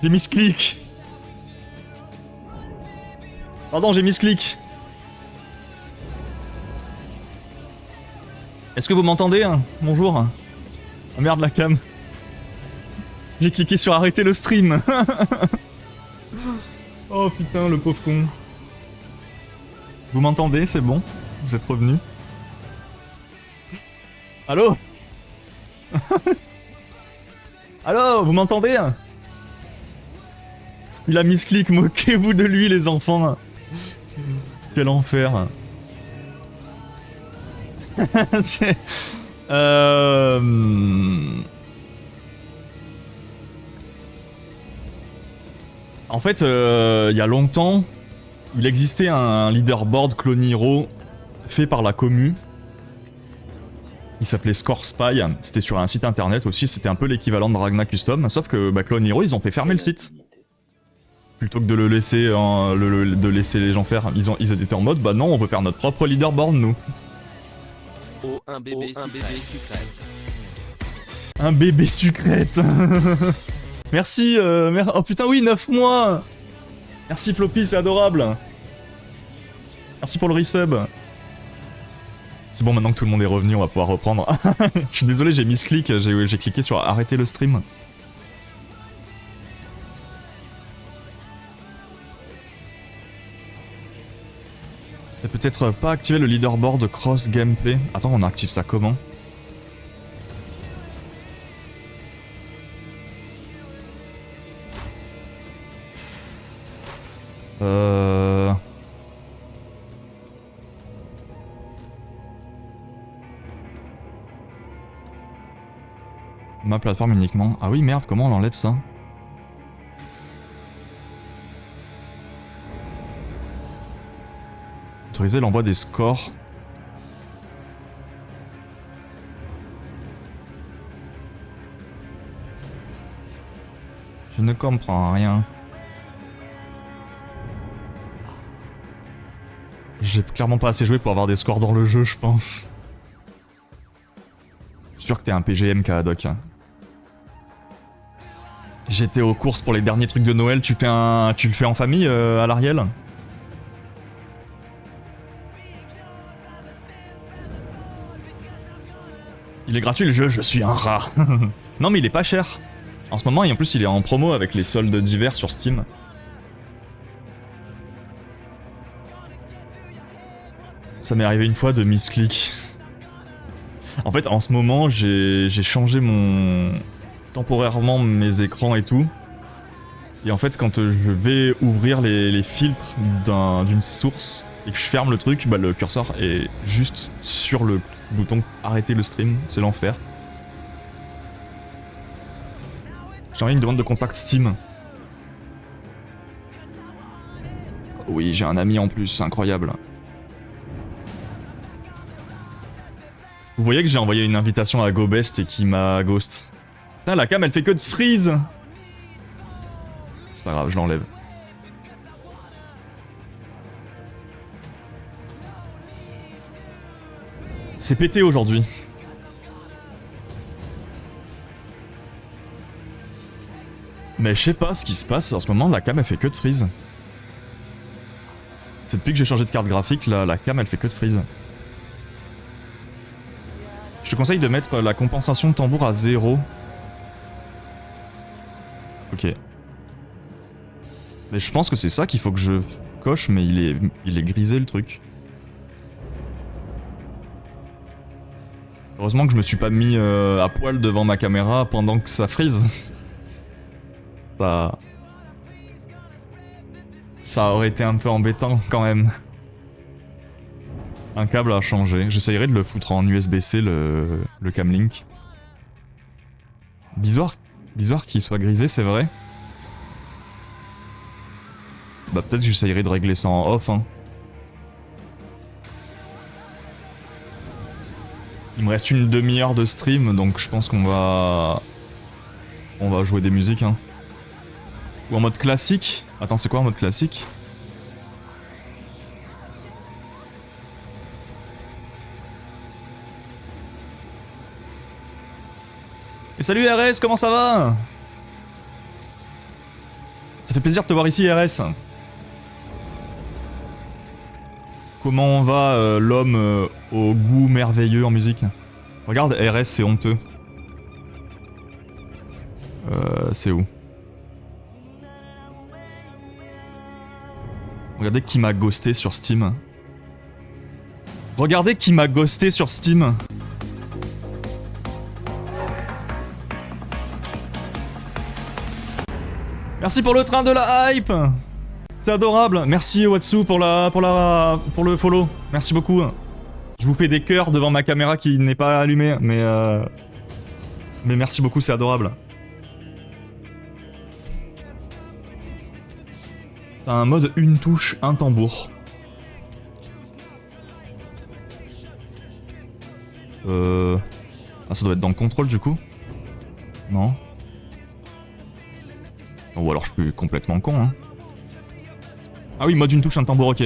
J'ai mis ce clic. Pardon, j'ai mis ce clic. Est-ce que vous m'entendez hein? Bonjour. Oh merde la cam. J'ai cliqué sur arrêter le stream. Oh putain, le pauvre con. Vous m'entendez? C'est bon? Vous êtes revenu? Allô? Allô? Vous m'entendez? Il a mis ce clic, moquez-vous de lui les enfants. Quel enfer. C'est... En fait, il y a longtemps, il existait un leaderboard Clone Hero fait par la commu. Il s'appelait Score Spy, c'était sur un site internet aussi, c'était un peu l'équivalent de Ragna Custom, sauf que Clone Hero, ils ont fait fermer le site. Plutôt que de le laisser, de laisser les gens faire, ils étaient en mode, bah non, on veut faire notre propre leaderboard, nous. Oh, un bébé sucrète. Un bébé sucrète. Merci, oh putain oui, 9 mois. Merci Floppy, c'est adorable. Merci pour le resub. C'est bon, maintenant que tout le monde est revenu, on va pouvoir reprendre. Je suis désolé, j'ai mis ce clic, j'ai cliqué sur arrêter le stream. T'as peut-être pas activé le leaderboard cross gameplay. Attends, on active ça comment? Ma plateforme uniquement. Ah oui, merde, comment on enlève ça? Autoriser l'envoi des scores. Je ne comprends rien. J'ai clairement pas assez joué pour avoir des scores dans le jeu, je pense. Je suis sûr que t'es un PGM, Kaadok. J'étais aux courses pour les derniers trucs de Noël, tu le fais en famille à l'Ariel? Il est gratuit le jeu, je suis un rat. Non mais il est pas cher. En ce moment, et en plus il est en promo avec les soldes d'hiver sur Steam. Ça m'est arrivé une fois de misclick. En fait, en ce moment, j'ai changé temporairement mes écrans et tout. Et en fait, quand je vais ouvrir les filtres d'une source et que je ferme le truc, bah le curseur est juste sur le bouton arrêter le stream, c'est l'enfer. J'ai envoyé une demande de contact Steam. Oui, j'ai un ami en plus, c'est incroyable. Vous voyez que j'ai envoyé une invitation à GoBest et qui m'a ghost. Putain, la cam elle fait que de freeze. C'est pas grave, je l'enlève. C'est pété aujourd'hui. Mais je sais pas ce qui se passe, en ce moment la cam elle fait que de freeze. C'est depuis que j'ai changé de carte graphique, la cam elle fait que de freeze. Je te conseille de mettre la compensation de tambour à 0. Ok. Mais je pense que c'est ça qu'il faut que je coche, mais il est grisé le truc. Heureusement que je me suis pas mis à poil devant ma caméra pendant que ça freeze. Ça aurait été un peu embêtant quand même. Un câble a changé. J'essayerai de le foutre en USB-C le Camlink. Bizarre qu'il soit grisé, c'est vrai. Bah peut-être que j'essayerai de régler ça en off. Hein. Il me reste une demi-heure de stream, donc je pense qu'on va... On va jouer des musiques. Hein. Ou en mode classique. Attends, c'est quoi en mode classique? Et salut RS, comment ça va? Ça fait plaisir de te voir ici, RS. Comment va l'homme au goût merveilleux en musique? Regarde, RS, c'est honteux. C'est où? Regardez qui m'a ghosté sur Steam. Regardez qui m'a ghosté sur Steam. Merci pour le train de la hype. C'est adorable. Merci Watsu pour le follow. Merci beaucoup. Je vous fais des cœurs devant ma caméra qui n'est pas allumée, mais merci beaucoup, c'est adorable. T'as un mode une touche, un tambour. Ah, ça doit être dans le contrôle du coup? Non? Ou alors je suis complètement con, hein. Ah oui, mode une touche, un tambour, ok.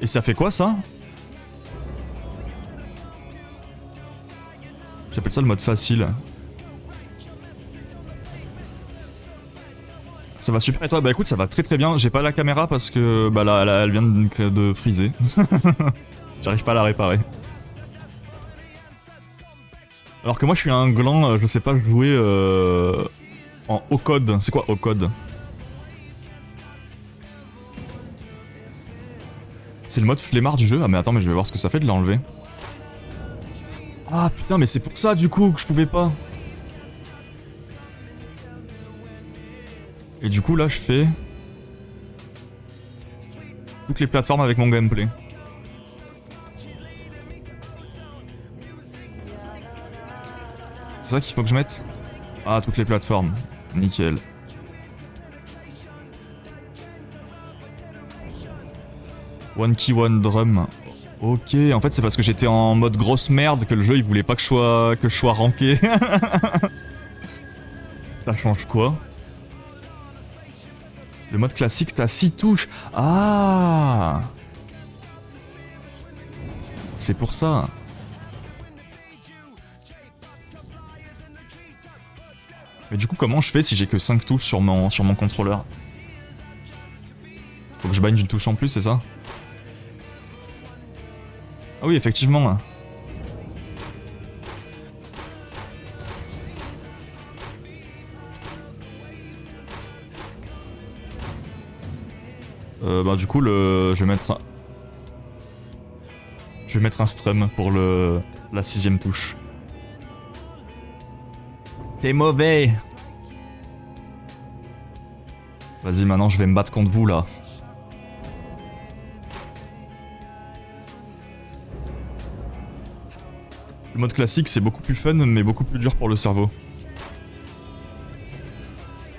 Et ça fait quoi ça? J'appelle ça le mode facile. Ça va super et toi? Bah écoute, ça va très très bien. J'ai pas la caméra parce que bah là elle vient de friser. J'arrive pas à la réparer. Alors que moi je suis un gland, je sais pas jouer en haut code. C'est quoi haut code? C'est le mode flemmard du jeu? Ah mais attends, mais je vais voir ce que ça fait de l'enlever. Ah putain, mais c'est pour ça du coup que je pouvais pas. Et du coup là je fais toutes les plateformes avec mon gameplay. C'est ça qu'il faut que je mette? Ah, toutes les plateformes. Nickel. One key, one drum. Ok, en fait c'est parce que j'étais en mode grosse merde que le jeu il voulait pas que je sois ranké. Ça change quoi? Le mode classique, t'as 6 touches. Ah! C'est pour ça. Mais du coup, comment je fais si j'ai que 5 touches sur mon contrôleur? Faut que je bind une touche en plus, c'est ça? Ah oui, effectivement. Bah du coup, je vais mettre un strum pour la 6ème touche. T'es mauvais. Vas-y, maintenant je vais me battre contre vous là. Le mode classique c'est beaucoup plus fun mais beaucoup plus dur pour le cerveau.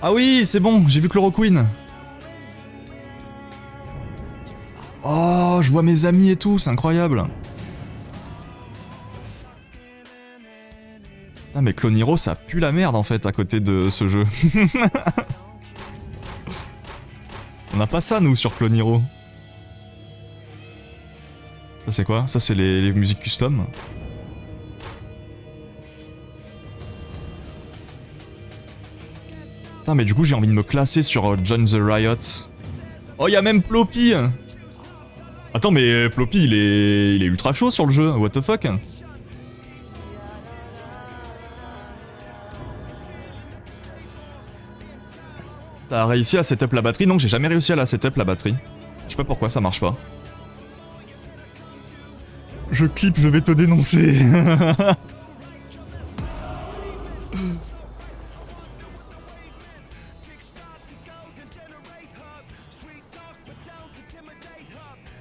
Ah oui, c'est bon, j'ai vu Chloroquine. Oh, je vois mes amis et tout, c'est incroyable. Ah mais Clone Hero ça pue la merde en fait à côté de ce jeu. On n'a pas ça nous sur Clone Hero. Ça c'est quoi? Ça c'est les musiques custom. Putain mais du coup j'ai envie de me classer sur Join the Riot. Oh y'a même Ploppy. Attends mais Ploppy il est ultra chaud sur le jeu, what the fuck. T'as réussi à setup la batterie? Non, j'ai jamais réussi à la setup la batterie. Je sais pas pourquoi ça marche pas. Je clip, je vais te dénoncer.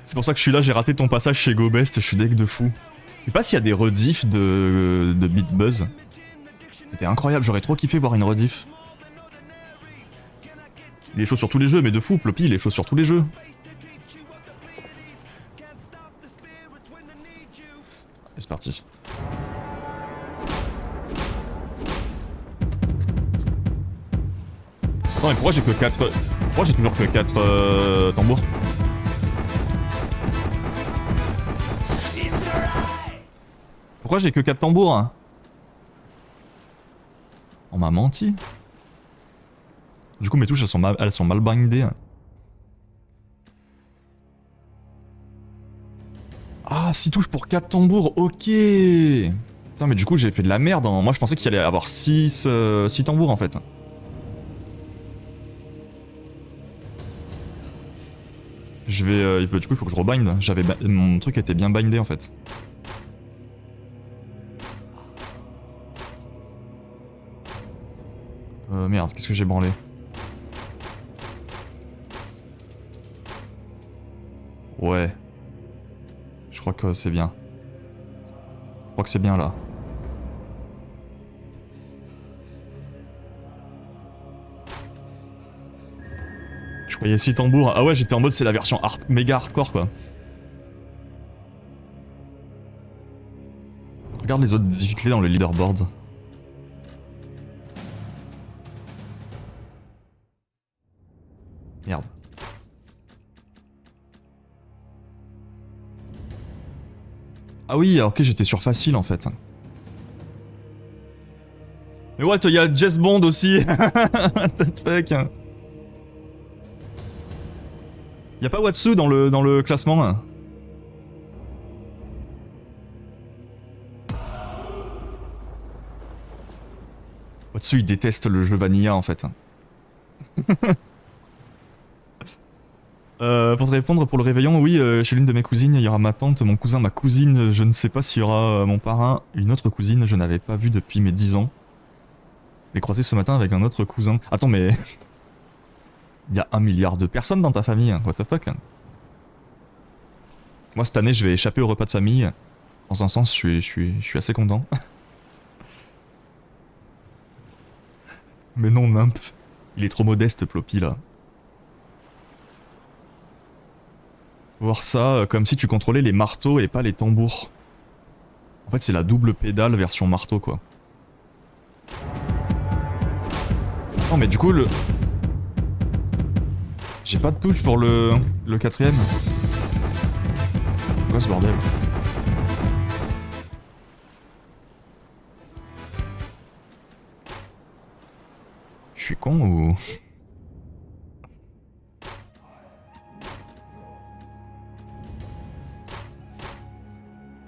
C'est pour ça que je suis là, j'ai raté ton passage chez GoBest, je suis deg de fou. Je sais pas s'il y a des rediffs de Beat Buzz. C'était incroyable, j'aurais trop kiffé voir une rediff. Il est chaud sur tous les jeux, mais de fou, Ploppy, il est chaud sur tous les jeux. Et c'est parti. Attends, mais pourquoi j'ai que 4... Pourquoi j'ai toujours que 4 tambours? Pourquoi j'ai que 4 tambours hein? On m'a menti. Du coup mes touches elles sont mal bindées. Ah 6 touches pour 4 tambours, ok. Putain mais du coup j'ai fait de la merde. Moi je pensais qu'il allait avoir 6 tambours en fait. Je vais... du coup il faut que je rebind. Mon truc était bien bindé en fait. Merde, qu'est-ce que j'ai branlé? Ouais. Je crois que c'est bien. Je crois que c'est bien là. Je croyais 6 tambours. Ah ouais, j'étais en mode c'est la version méga hardcore quoi. Regarde les autres difficultés dans le leaderboard. Merde. Ah oui, ok, j'étais sur facile en fait. Mais what, il y a Jess Bond aussi. What the fuck. Y a pas Watsu dans le classement hein. Watsu il déteste le jeu Vanilla en fait. Pour te répondre pour le réveillon, oui, chez l'une de mes cousines, il y aura ma tante, mon cousin, ma cousine, je ne sais pas s'il y aura mon parrain, une autre cousine, je n'avais pas vu depuis mes 10 ans. Je l'ai croisé ce matin avec un autre cousin. Attends, mais... Il y a 1 milliard de personnes dans ta famille, what the fuck. Moi, cette année, je vais échapper au repas de famille. Dans un sens, je suis assez content. Mais non, nymph. Il est trop modeste, Ploppy, là. Voir ça comme si tu contrôlais les marteaux et pas les tambours. En fait, c'est la double pédale version marteau, quoi. Non, mais du coup, le... J'ai pas de touche pour le quatrième. C'est quoi ce bordel? Je suis con ou...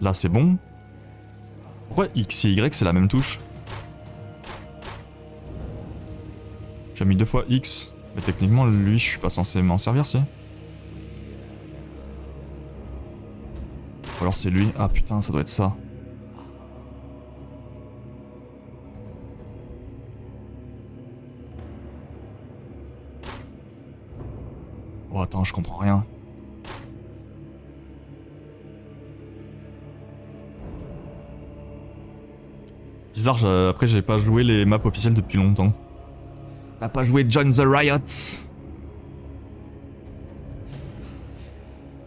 Là c'est bon. Pourquoi X et Y c'est la même touche? J'ai mis 2 fois X. Mais techniquement lui je suis pas censé m'en servir si. Ou alors c'est lui. Ah putain ça doit être ça. Oh attends je comprends rien. Bizarre, après j'ai pas joué les maps officielles depuis longtemps. T'as pas joué Join the Riot?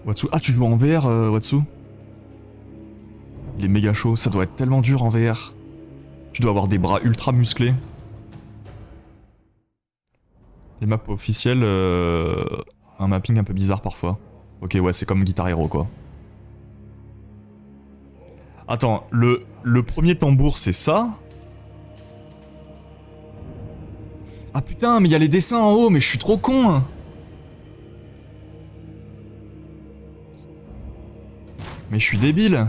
Watsu, ah tu joues en VR Watsu? Il est méga chaud, ça doit être tellement dur en VR. Tu dois avoir des bras ultra musclés. Les maps officielles, un mapping un peu bizarre parfois. Ok ouais c'est comme Guitar Hero quoi. Attends, le premier tambour c'est ça? Ah putain, mais il y a les dessins en haut, mais je suis trop con. Mais je suis débile.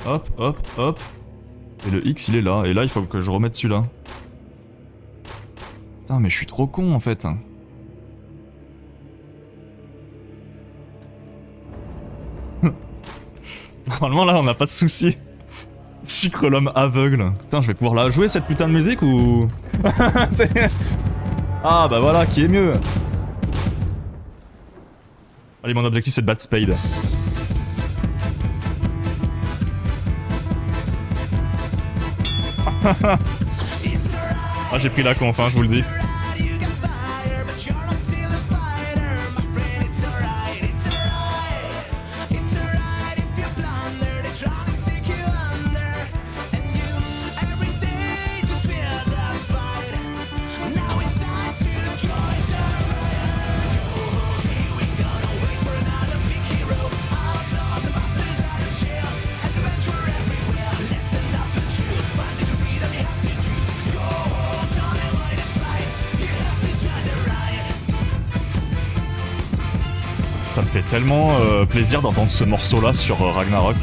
Hop, hop, hop. Et le X il est là, et là il faut que je remette celui-là. Putain, mais je suis trop con en fait. Normalement là on n'a pas de soucis. Sucre l'homme aveugle. Putain je vais pouvoir la jouer cette putain de musique ou... Ah bah voilà qui est mieux. Allez mon objectif c'est de battre Spade. Ah j'ai pris la conf hein je vous le dis. Ça me fait tellement plaisir d'entendre ce morceau-là sur Ragnarok.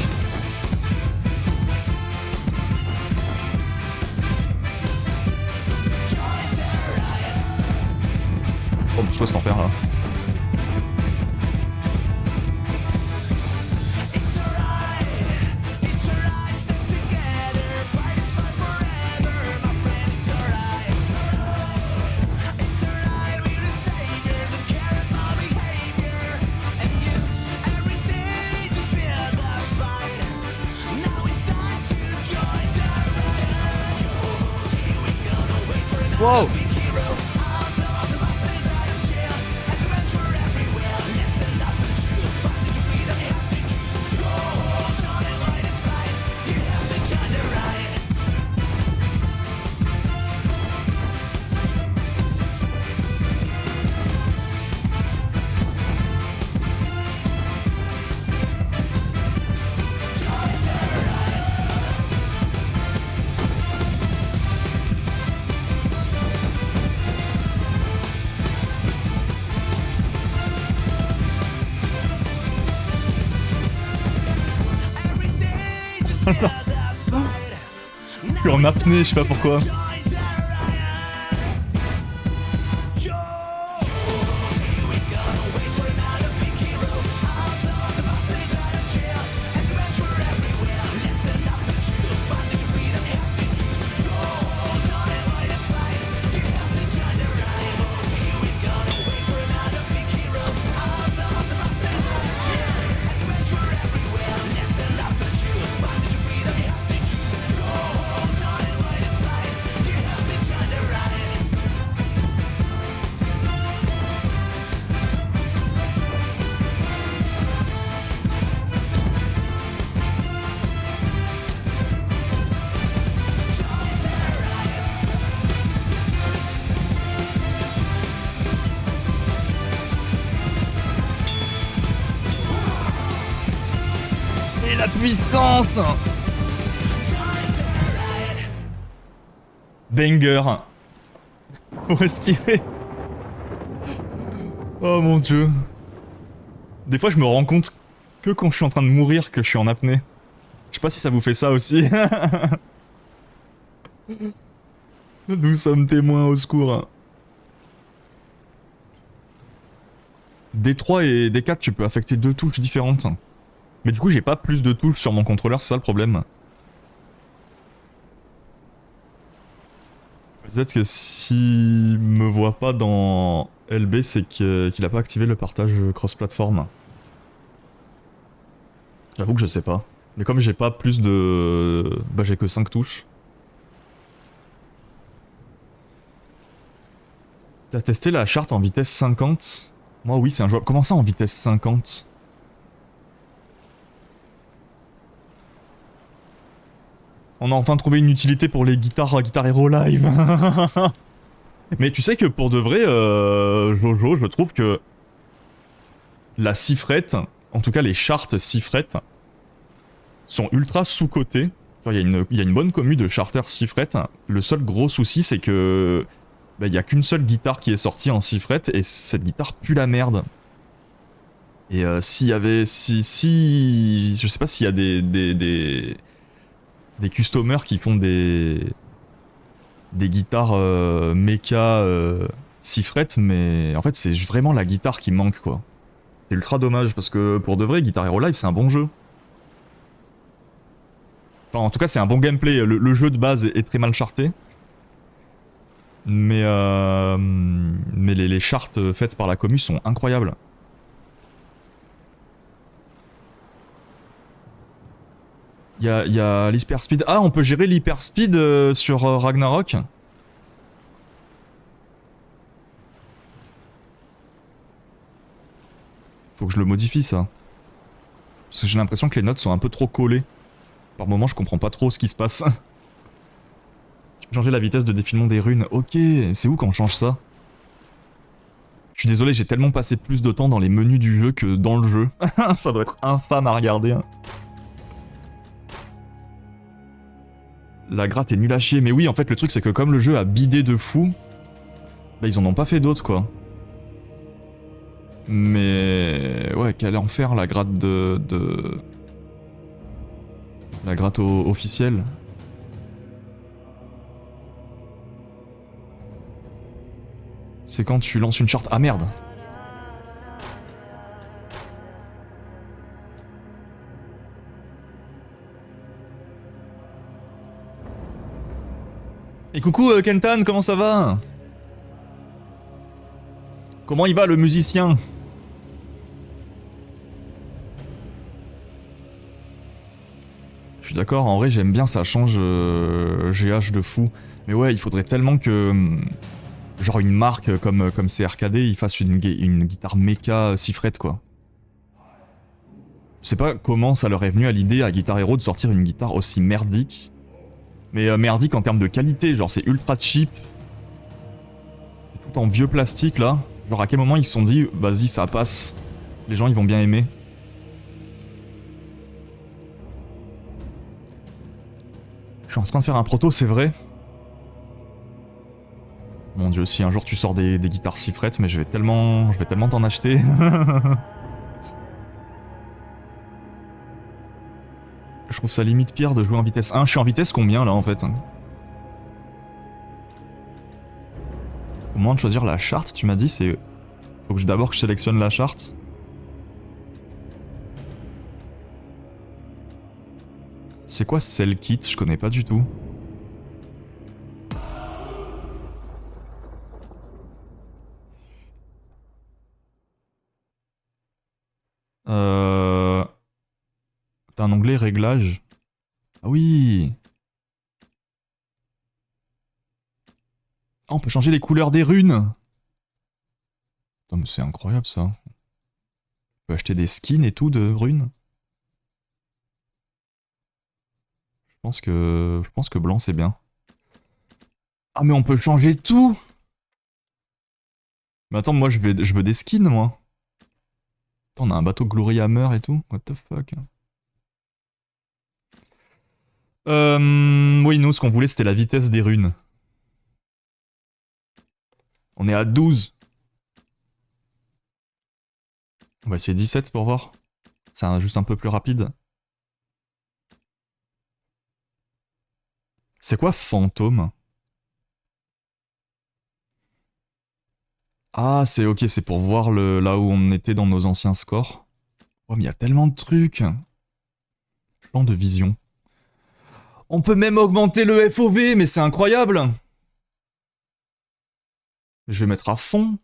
Oh, c'est quoi cet enfer là? Wow! Je suis en apnée, je sais pas pourquoi. Et la puissance! Banger! Faut respirer! Oh mon dieu! Des fois je me rends compte que quand je suis en train de mourir que je suis en apnée. Je sais pas si ça vous fait ça aussi. Nous sommes témoins, au secours. D3 et D4 tu peux affecter 2 touches différentes. Mais du coup j'ai pas plus de touches sur mon contrôleur, c'est ça le problème. Peut-être que s'il me voit pas dans LB, c'est qu'il a pas activé le partage cross-platform. J'avoue que je sais pas. Mais comme j'ai pas plus de... Bah j'ai que 5 touches. T'as testé la charte en vitesse 50? Moi oui, c'est un jouable. Comment ça en vitesse 50? On a enfin trouvé une utilité pour les guitares Guitar Hero Live. Mais tu sais que pour de vrai, Jojo, je trouve que la 6 frette, en tout cas les chartes 6 frettes, sont ultra sous-cotées. Il y a une bonne commu de charters 6 frettes. Le seul gros souci, c'est que il y a qu'une seule guitare qui est sortie en 6 frettes et cette guitare pue la merde. Et s'il y avait... je sais pas s'il y a des customers qui font des guitares mecha 6 frettes, mais en fait c'est vraiment la guitare qui manque quoi. C'est ultra dommage parce que pour de vrai, Guitar Hero Live c'est un bon jeu. Enfin en tout cas c'est un bon gameplay, le jeu de base est très mal charté. Mais les chartes faites par la commu sont incroyables. Il y a l'hyperspeed. Ah, on peut gérer l'hyperspeed sur Ragnarok. Faut que je le modifie ça. Parce que j'ai l'impression que les notes sont un peu trop collées. Par moments, je comprends pas trop ce qui se passe. Tu peux changer la vitesse de défilement des runes. Ok, c'est où qu'on change ça? Je suis désolé, j'ai tellement passé plus de temps dans les menus du jeu que dans le jeu. Ça doit être infâme à regarder. Hein. La gratte est nulle à chier. Mais oui, en fait, le truc, c'est que comme le jeu a bidé de fou, bah, ils en ont pas fait d'autres, quoi. Mais ouais, quel enfer la gratte la gratte officielle. C'est quand tu lances une charte. Ah merde. Et coucou Kentan, comment ça va? Comment il va le musicien? Je suis d'accord, en vrai j'aime bien, ça change GH de fou. Mais ouais, il faudrait tellement que... genre une marque comme CRKD, il fasse une guitare méca Sifrette quoi. Je sais pas comment ça leur est venu à l'idée à Guitar Hero de sortir une guitare aussi merdique. Mais merdique en termes de qualité, genre c'est ultra cheap. C'est tout en vieux plastique là. Genre à quel moment ils se sont dit, vas-y ça passe, les gens ils vont bien aimer. Je suis en train de faire un proto, c'est vrai. Mon dieu, si un jour tu sors des guitares Sifrette, mais je vais tellement t'en acheter. Je trouve ça limite pire de jouer en vitesse 1. Je suis en vitesse combien là en fait? Au moment de choisir la charte, tu m'as dit, c'est... Faut que d'abord que je sélectionne la charte. C'est quoi Cell Kit? Je connais pas du tout. T'as un onglet réglage. Ah oui. Ah, on peut changer les couleurs des runes. Putain, mais c'est incroyable ça. On peut acheter des skins et tout de runes. Je pense que blanc c'est bien. Ah mais on peut changer tout. Mais attends, moi je veux des skins moi. Attends, on a un bateau Glory Hammer et tout. What the fuck. Oui, nous ce qu'on voulait c'était la vitesse des runes. On est à 12. On va essayer 17 pour voir. C'est juste un peu plus rapide. C'est quoi fantôme? Ah, c'est ok, c'est pour voir là où on était dans nos anciens scores. Oh, mais il y a tellement de trucs. Champ de vision. On peut même augmenter le FOV, mais c'est incroyable. Je vais mettre à fond.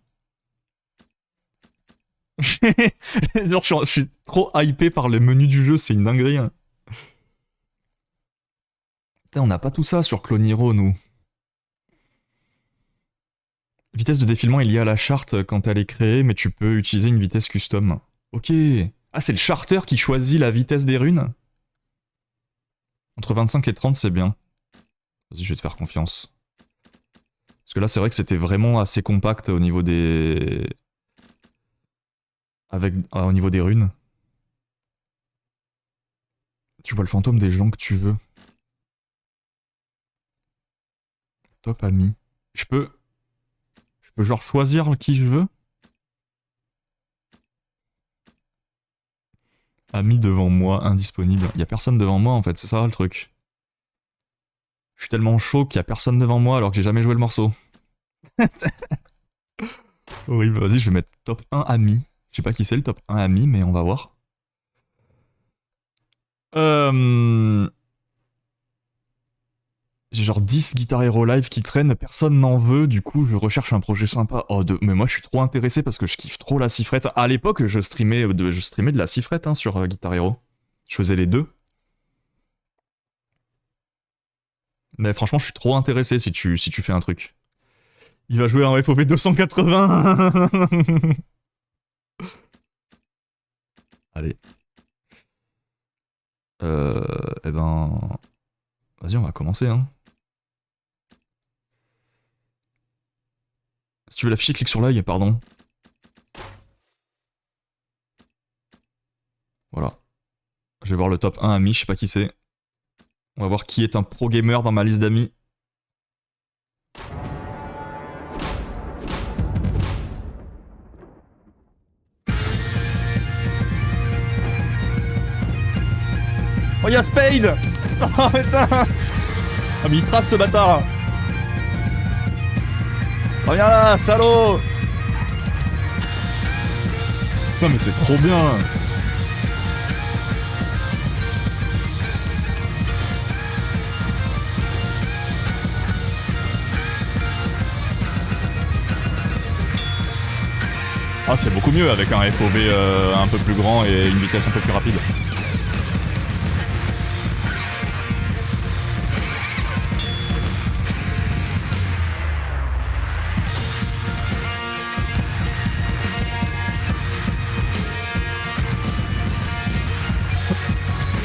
Genre, je suis trop hypé par les menus du jeu, c'est une dinguerie. Putain, on n'a pas tout ça sur Cloniro, nous. Vitesse de défilement est liée à la charte quand elle est créée, mais tu peux utiliser une vitesse custom. Ok. Ah, c'est le charter qui choisit la vitesse des runes? Entre 25 et 30, c'est bien. Vas-y, je vais te faire confiance. Parce que là, c'est vrai que c'était vraiment assez compact au niveau des... au niveau des runes. Tu vois le fantôme des gens que tu veux. Top ami. Je peux genre choisir qui je veux? Ami devant moi, indisponible. Y a personne devant moi en fait, c'est ça le truc. Je suis tellement chaud qu'il y a personne devant moi alors que j'ai jamais joué le morceau. Horrible, vas-y, je vais mettre top 1 ami. Je sais pas qui c'est le top 1 ami, mais on va voir. J'ai genre 10 Guitar Hero Live qui traînent, personne n'en veut, du coup je recherche un projet sympa. Oh, mais moi je suis trop intéressé parce que je kiffe trop la Sifrette. À l'époque, je streamais de la Sifrette hein, sur Guitar Hero. Je faisais les deux. Mais franchement, je suis trop intéressé si tu fais un truc. Il va jouer en FOV 280. Allez. Eh ben... Vas-y, on va commencer, hein. Si tu veux l'afficher, clique sur l'œil, pardon. Voilà. Je vais voir le top 1 amis, je sais pas qui c'est. On va voir qui est un pro gamer dans ma liste d'amis. y'a Spade. Oh putain. Ah mais il trace ce bâtard. Reviens là, salaud. Non mais c'est trop bien. Ah c'est beaucoup mieux avec un FOV un peu plus grand et une vitesse un peu plus rapide.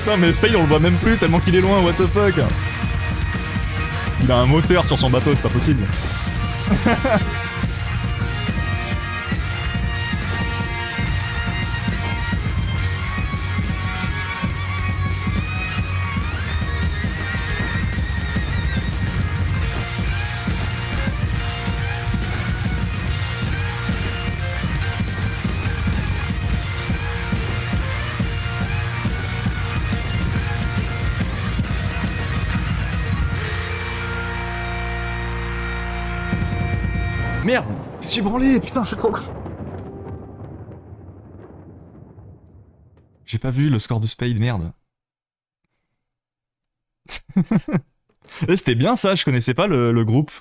Non mais Spade on le voit même plus tellement qu'il est loin, what the fuck. Il a un moteur sur son bateau, c'est pas possible. Merde, j'ai branlé, putain, je suis trop con. J'ai pas vu le score de Spade, merde. C'était bien ça, je connaissais pas le groupe.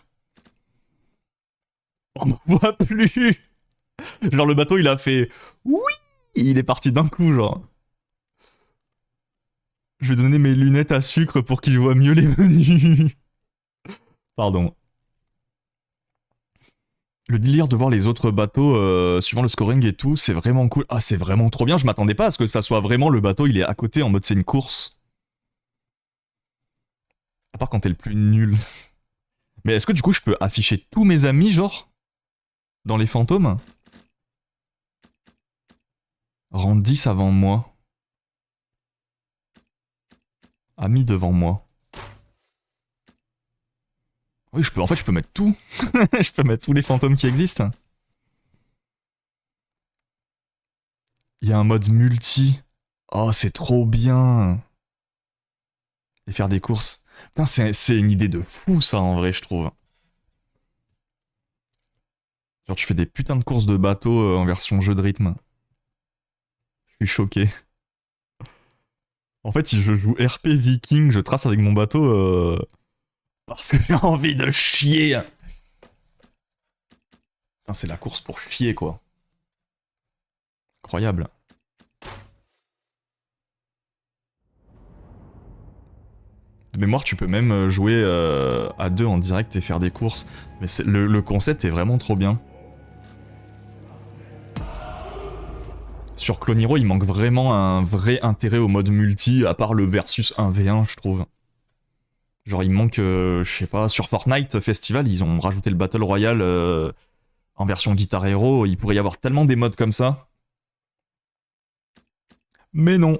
On m'en voit plus. Genre le bateau il a fait oui, il est parti d'un coup genre. Je vais donner mes lunettes à sucre pour qu'il voit mieux les menus. Pardon. Le délire de voir les autres bateaux suivant le scoring et tout, c'est vraiment cool. Ah, c'est vraiment trop bien. Je m'attendais pas à ce que ça soit vraiment le bateau, il est à côté en mode c'est une course. À part quand t'es le plus nul. Mais est-ce que du coup je peux afficher tous mes amis, genre dans les fantômes? Rang 10 avant moi. Amis devant moi. Oui, je peux, en fait, je peux mettre tout. Je peux mettre tous les fantômes qui existent. Il y a un mode multi. Oh, c'est trop bien. Et faire des courses. Putain, c'est une idée de fou, ça, en vrai, je trouve. Genre, tu fais des putains de courses de bateau en version jeu de rythme. Je suis choqué. En fait, si je joue RP Viking, je trace avec mon bateau parce que j'ai envie de chier. Putain, c'est la course pour chier, quoi. Incroyable. De mémoire, tu peux même jouer à deux en direct et faire des courses. Mais le concept est vraiment trop bien. Sur Clone Hero, il manque vraiment un vrai intérêt au mode multi, à part le versus 1v1, je trouve. Genre, il manque, je sais pas, sur Fortnite Festival, ils ont rajouté le Battle Royale en version Guitar Hero. Il pourrait y avoir tellement des modes comme ça. Mais non.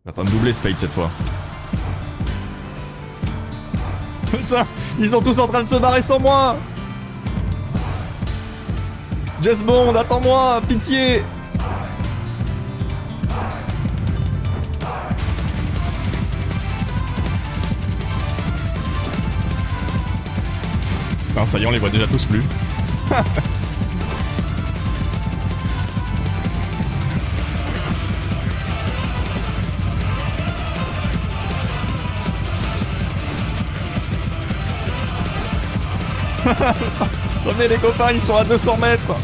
Va pas me doubler Spade cette fois. Putain, ils sont tous en train de se barrer sans moi. Jess Bond, attends-moi, pitié. Non, ça y est, on les voit déjà tous plus. Revenez les copains, ils sont à 200 mètres.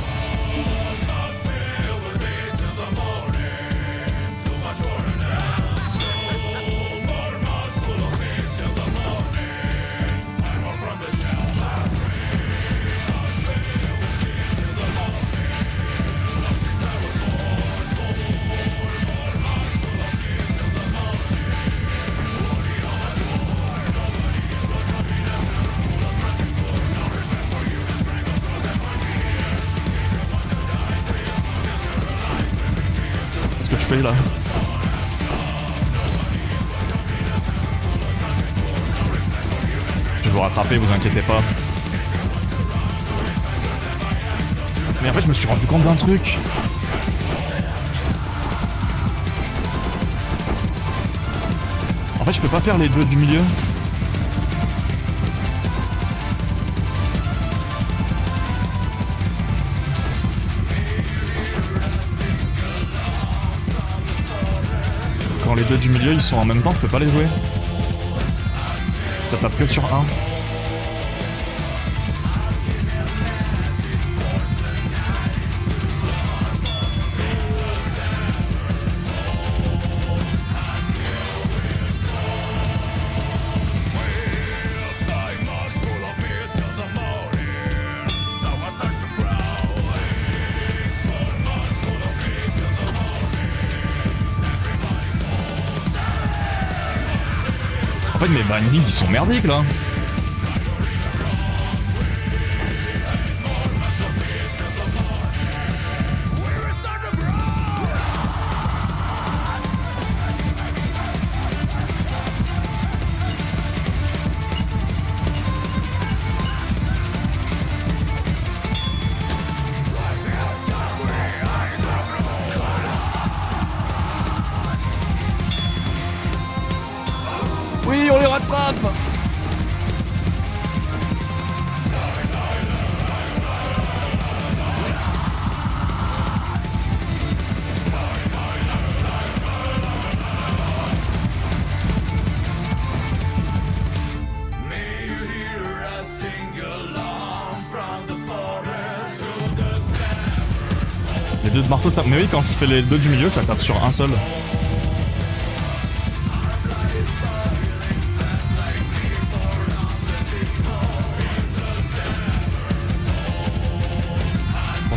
Qu'est-ce que tu fais là? Je vais vous rattraper, vous inquiétez pas. Mais en fait, je me suis rendu compte d'un truc. En fait, je peux pas faire les deux du milieu. Quand les deux du milieu ils sont en même temps, je peux pas les jouer. Ça tape que sur un. En fait, mes bindings ils sont merdiques là. Oui, on les rattrape. Les deux de marteau tapent. Mais oui, quand je fais les deux du milieu, ça tape sur un seul.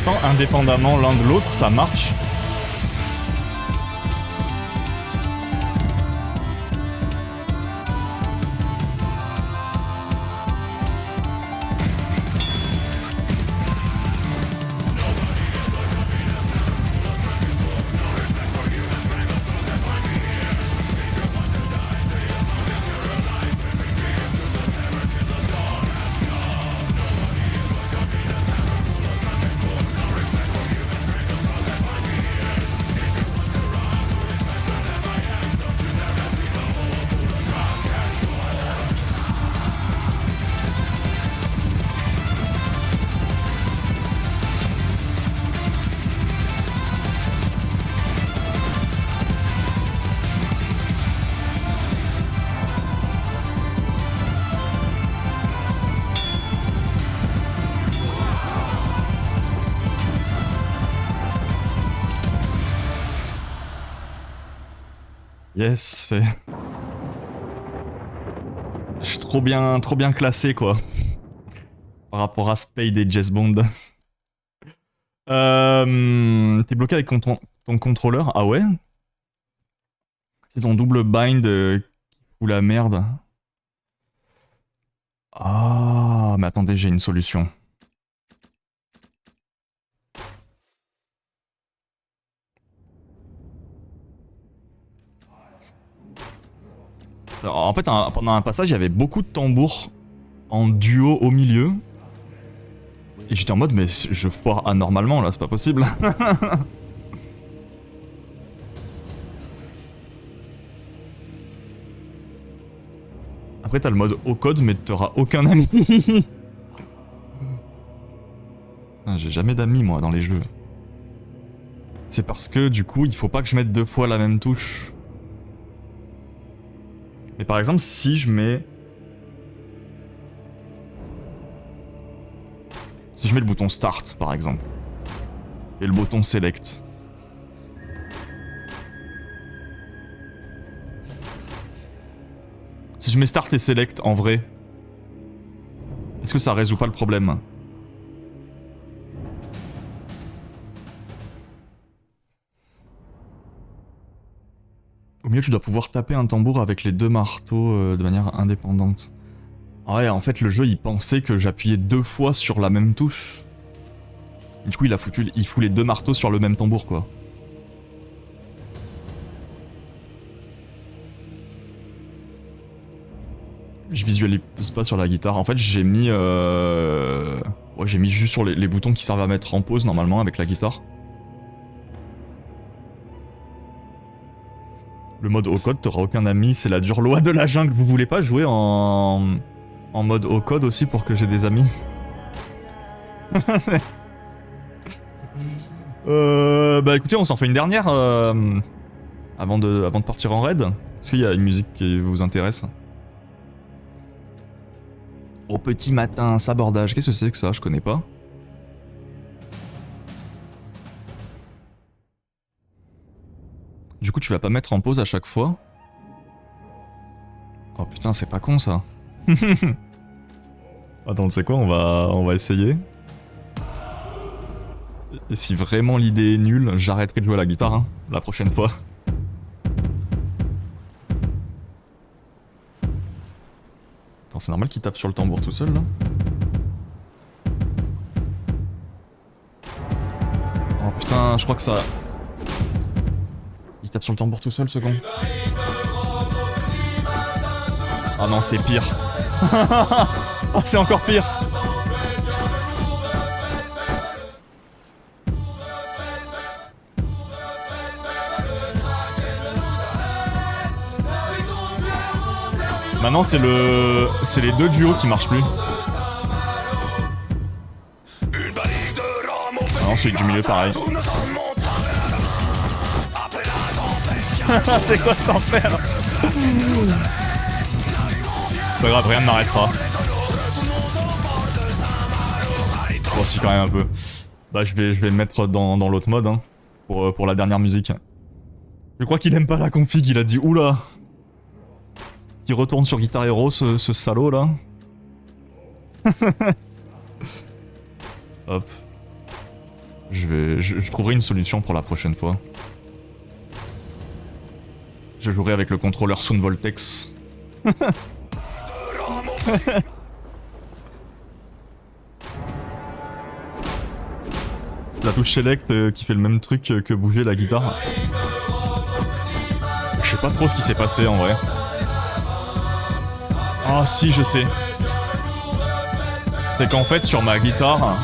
Pourtant, indépendamment l'un de l'autre, ça marche. Yes. Je suis trop bien classé quoi. Par rapport à Spade et Jess Bond. T'es bloqué avec ton contrôleur? Ah ouais? C'est ton double bind ou la merde. Ah, mais attendez, j'ai une solution. Alors, en fait, pendant un passage, il y avait beaucoup de tambours en duo au milieu. Et j'étais en mode, mais je foire anormalement là, c'est pas possible. Après, t'as le mode au code, mais t'auras aucun ami. J'ai jamais d'amis moi dans les jeux. C'est parce que du coup, il faut pas que je mette deux fois la même touche. Mais par exemple, si je mets... Si je mets le bouton Start, par exemple, et le bouton Select... Si je mets Start et Select, en vrai, est-ce que ça résout pas le problème? Au milieu, tu dois pouvoir taper un tambour avec les deux marteaux de manière indépendante. Ah ouais, en fait, le jeu, il pensait que j'appuyais deux fois sur la même touche. Du coup, il fout les deux marteaux sur le même tambour, quoi. Je visualise pas sur la guitare. En fait, j'ai mis... Ouais, Ouais, j'ai mis juste sur les boutons qui servent à mettre en pause normalement avec la guitare. Le mode au code, t'auras aucun ami, c'est la dure loi de la jungle. Vous voulez pas jouer en mode au code aussi pour que j'ai des amis? Bah écoutez, on s'en fait une dernière avant de partir en raid. Est-ce qu'il y a une musique qui vous intéresse? Au petit matin, sabordage. Qu'est-ce que c'est que ça? Je connais pas. Du coup, tu vas pas mettre en pause à chaque fois? Oh putain, c'est pas con ça. Attends, tu sais quoi, on va essayer. Et si vraiment l'idée est nulle, j'arrêterai de jouer à la guitare, hein, la prochaine fois. Attends, c'est normal qu'il tape sur le tambour tout seul, là? Oh putain, je crois que ça... Il tape sur le tambour tout seul, ce con. Ah non, c'est pire. Oh, c'est encore pire. Maintenant, c'est les deux duos qui marchent plus. Ah non, celui du milieu, pareil. C'est quoi cet enfer? Pas grave, rien ne m'arrêtera. Bon, si, quand même un peu. Bah, je vais le mettre dans l'autre mode, hein, pour la dernière musique. Je crois qu'il aime pas la config, il a dit oula. Qui retourne sur Guitar Hero, ce salaud là. Hop. Je trouverai une solution pour la prochaine fois. Je jouerai avec le contrôleur Sound Voltex. La touche Select qui fait le même truc que bouger la guitare. Je sais pas trop ce qui s'est passé en vrai. Ah si, je sais. C'est qu'en fait sur ma guitare,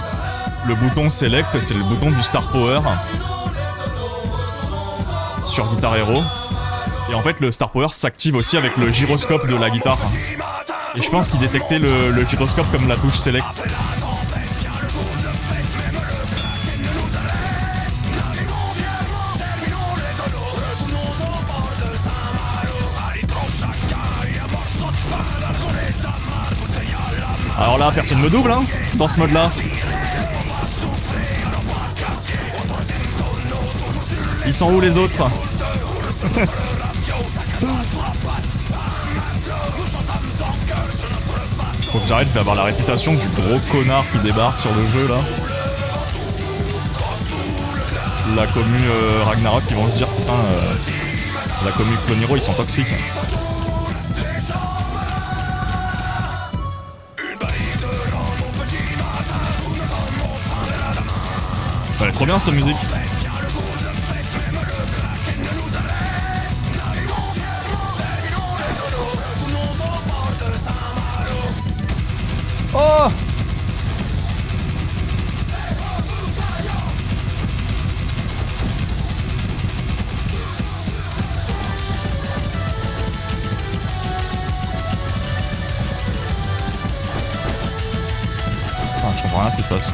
le bouton Select c'est le bouton du Star Power sur Guitar Hero. Et en fait le Star Power s'active aussi avec le gyroscope de la guitare. Et je pense qu'il détectait le gyroscope comme la touche Select. Alors là, personne me double, hein, dans ce mode-là. Ils sont où les autres? Faut que j'arrête d'avoir la réputation du gros connard qui débarque sur le jeu, là. La commu Ragnarok, ils vont se dire, putain, la commu Cloniro, ils sont toxiques. Elle est trop bien cette musique. Oh! Ah, je comprends rien à ce qui se passe.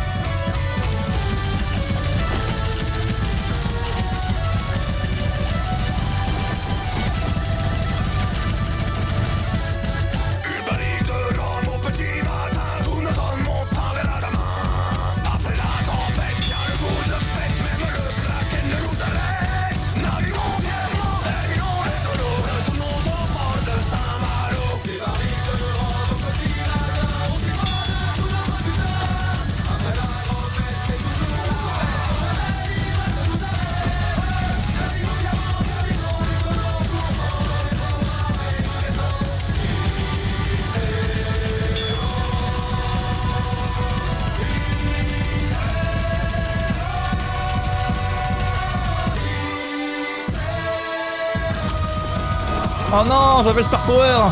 Oh non, j'avais le Star Power.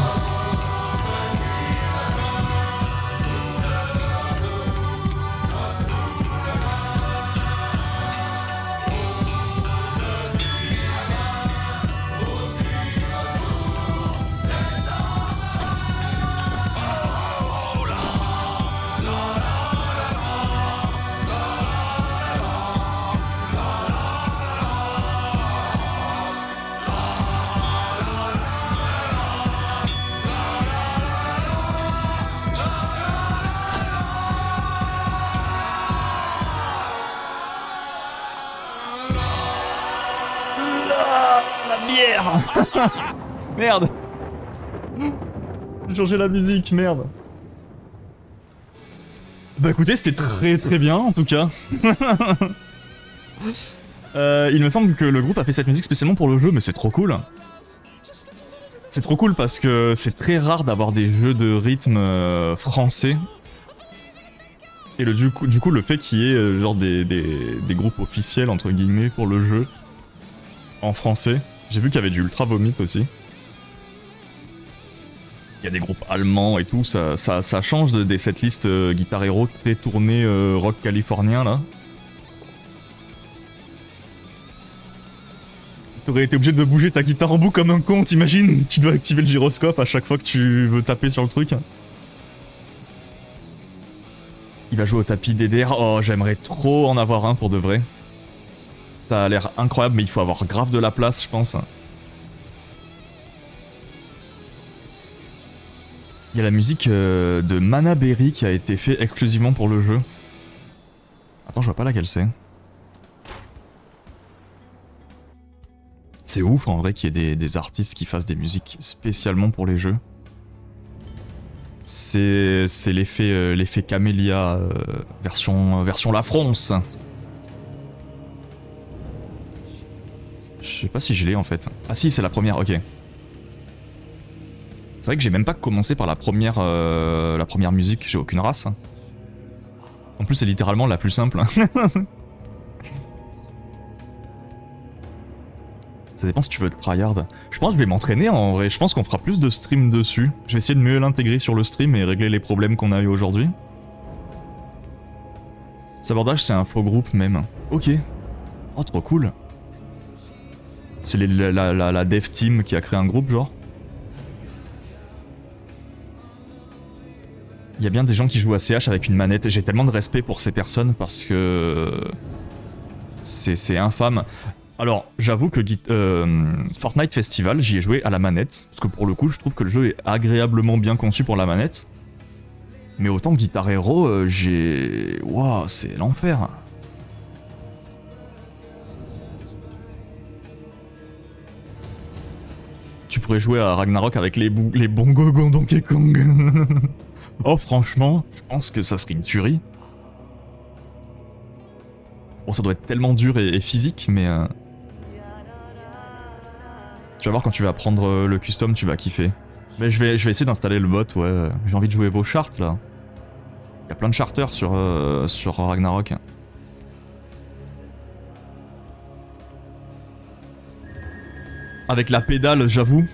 Ah merde. J'ai changé la musique, merde. Bah écoutez, c'était très bien en tout cas. Il me semble que le groupe a fait cette musique spécialement pour le jeu, mais c'est trop cool. C'est trop cool parce que c'est très rare d'avoir des jeux de rythme français. Et du coup, le fait qu'il y ait genre des groupes officiels entre guillemets pour le jeu en français. J'ai vu qu'il y avait du Ultra Vomit aussi. Il y a des groupes allemands et tout, ça change de cette liste Guitar Hero très tournée rock californien là. T'aurais été obligé de bouger ta guitare en bout comme un con, t'imagines? Tu dois activer le gyroscope à chaque fois que tu veux taper sur le truc. Il va jouer au tapis DDR, oh j'aimerais trop en avoir un pour de vrai. Ça a l'air incroyable mais il faut avoir grave de la place je pense. Il y a la musique de Mana Berry qui a été fait exclusivement pour le jeu. Attends, je vois pas laquelle c'est. C'est ouf en vrai qu'il y ait des artistes qui fassent des musiques spécialement pour les jeux. C'est l'effet Camélia version La France. Je sais pas si je l'ai en fait. Ah si, c'est la première, ok. C'est vrai que j'ai même pas commencé par la première musique, j'ai aucune race. En plus c'est littéralement la plus simple. Ça dépend si tu veux te tryhard. Je pense que je vais m'entraîner en vrai, je pense qu'on fera plus de streams dessus. Je vais essayer de mieux l'intégrer sur le stream et régler les problèmes qu'on a eu aujourd'hui. Sabordage c'est un faux groupe même. Ok. Oh trop cool. C'est la dev team qui a créé un groupe genre. Il y a bien des gens qui jouent à CH avec une manette. J'ai tellement de respect pour ces personnes parce que c'est infâme. Alors, j'avoue que Fortnite Festival, j'y ai joué à la manette. Parce que pour le coup, je trouve que le jeu est agréablement bien conçu pour la manette. Mais autant que Guitar Hero, Waouh, c'est l'enfer. Tu pourrais jouer à Ragnarok avec les bongos Donkey Kong. Oh franchement, je pense que ça serait une tuerie. Bon ça doit être tellement dur et physique mais... Tu vas voir quand tu vas prendre le custom, tu vas kiffer. Mais je vais essayer d'installer le bot, ouais. J'ai envie de jouer vos charts là. Il y a plein de charters sur Ragnarok. Avec la pédale, j'avoue.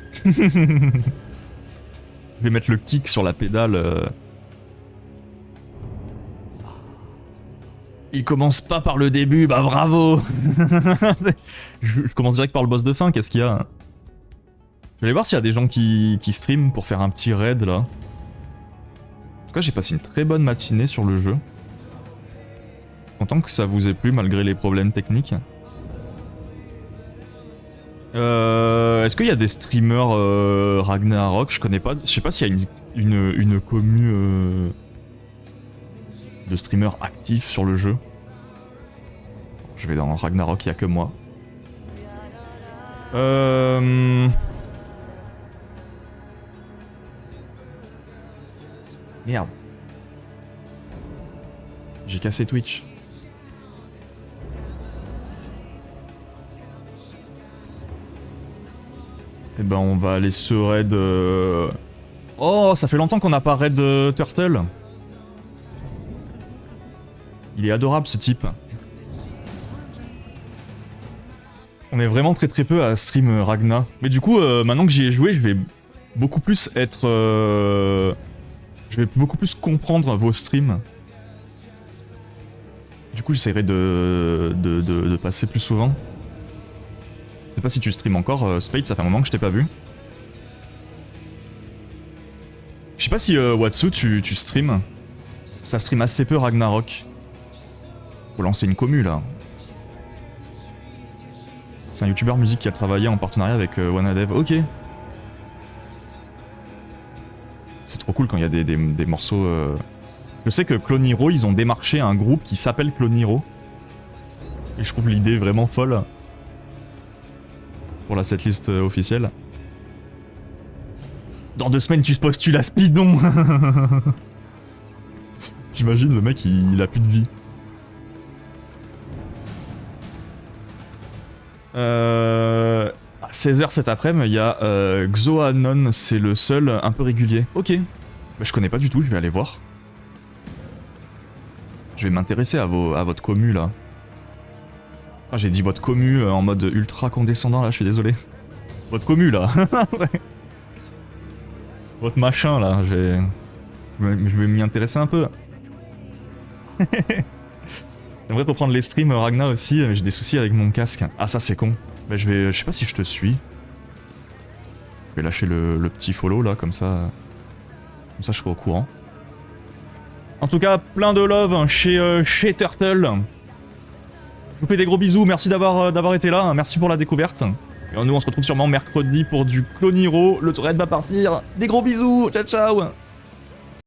Je vais mettre le kick sur la pédale. Il commence pas par le début, bah bravo. Je commence direct par le boss de fin, qu'est-ce qu'il y a? Je vais aller voir s'il y a des gens qui streament pour faire un petit raid là. En tout cas, j'ai passé une très bonne matinée sur le jeu. Je suis content que ça vous ait plu malgré les problèmes techniques. Est-ce qu'il y a des streamers Ragnarok? Je connais pas. Je sais pas s'il y a une commu de streamers actifs sur le jeu. Je vais dans Ragnarok, il y a que moi. Merde. J'ai cassé Twitch. Eh ben on va aller se raid... Oh, ça fait longtemps qu'on n'a pas raid Turtle. Il est adorable ce type. On est vraiment très peu à stream Ragna. Mais du coup, maintenant que j'y ai joué, je vais beaucoup plus être... Je vais beaucoup plus comprendre vos streams. Du coup, j'essaierai de passer plus souvent. Je sais pas si tu stream encore, Spade, ça fait un moment que je t'ai pas vu. Je sais pas si Watsu, tu stream. Ça stream assez peu Ragnarok. Faut lancer une commu là. C'est un youtubeur musique qui a travaillé en partenariat avec Wanadev. Ok. C'est trop cool quand il y a des morceaux... Je sais que Clone Hero, ils ont démarché un groupe qui s'appelle Clone Hero. Et je trouve l'idée vraiment folle. pour la setlist officielle. Dans 2 semaines, tu postules à Speedon. T'imagines, le mec, il a plus de vie. À 16h cet après-midi, il y a Xoanon, c'est le seul un peu régulier. Ok. Bah, je connais pas du tout, je vais aller voir. Je vais m'intéresser à votre commu là. Ah, j'ai dit votre commu en mode ultra condescendant là, je suis désolé. Votre commu là. Votre machin là, je vais m'y intéresser un peu. J'aimerais reprendre les streams Ragna aussi, mais j'ai des soucis avec mon casque. Ah ça c'est con. Bah je sais pas si je te suis. Je vais lâcher le petit follow là, comme ça je serai au courant. En tout cas, plein de love chez Turtle. Je vous fais des gros bisous, merci d'avoir été là, merci pour la découverte. Et nous on se retrouve sûrement mercredi pour du Clone Hero, le thread va partir. Des gros bisous, ciao ciao.